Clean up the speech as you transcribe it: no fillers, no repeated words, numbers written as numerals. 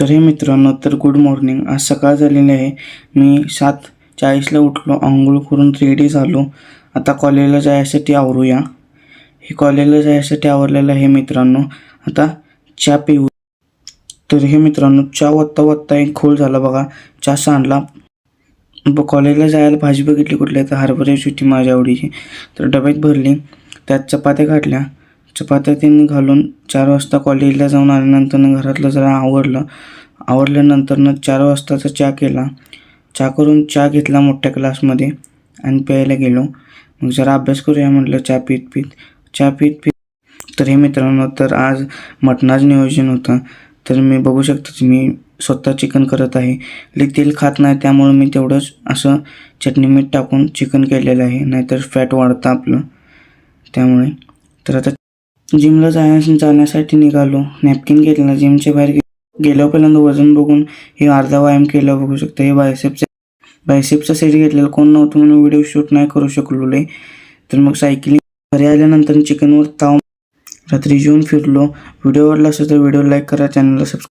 तर हे मित्रांनो, तर गुड मॉर्निंग. आज सकाळ झालेली आहे. मी 7:40ला उठलो, अंघोळ करून रेडी झालो. आता कॉलेजला जायसाठी आवरूया. हे कॉलेजला जायसाठी आवरलेलं आहे मित्रांनो. आता चहा पिऊ. तर हे मित्रांनो, चहा ओतता ओतता एक घोळ झाला बघा. चहा सांडला. कॉलेजला जायला भाजी बघितली कुठली, तर हरभऱ्याची होती माझ्या आवडीची. तर डब्यात भरली, त्यात चपात्या काढल्या. चपात्या त्यांनी घालून 4 वाजता कॉलेजला जाऊन आल्यानंतर घरातलं जरा आवरल्यानंतर 4 वाजताचा चहा केला. चहा करून चहा घेतला मोठ्या ग्लासमध्ये आणि प्यायला गेलो. मग जरा अभ्यास करूया म्हटलं चहा पीत. तर हे मित्रांनो, तर आज मटणाचं नियोजन होतं. तर मी बघू शकता, मी स्वतः चिकन करत आहे. तेल खात नाही, त्यामुळे मी तेवढंच असं चटणी मीठ टाकून चिकन केलेलं आहे, नाहीतर फॅट वाढतं आपलं. त्यामुळे तर आता जिमला जाण्यासाठी निघालो. नॅपकिन घेतला. जिमच्या बाहेर गेल्यावर पहिल्यांदा वजन बघून हे अर्धा व्यायाम केला. बघू शकता, हे बायसेपचा सेट घेतलेला. कोण नव्हतं म्हणून व्हिडिओ शूट नाही करू शकलो. तर मग सायकलिंग घरी आल्यानंतर चिकनवर ताव रात्री जेवून फिरलो. व्हिडिओ आवडला असेल तर व्हिडिओ लाईक करा, चॅनलला सबस्क्राईब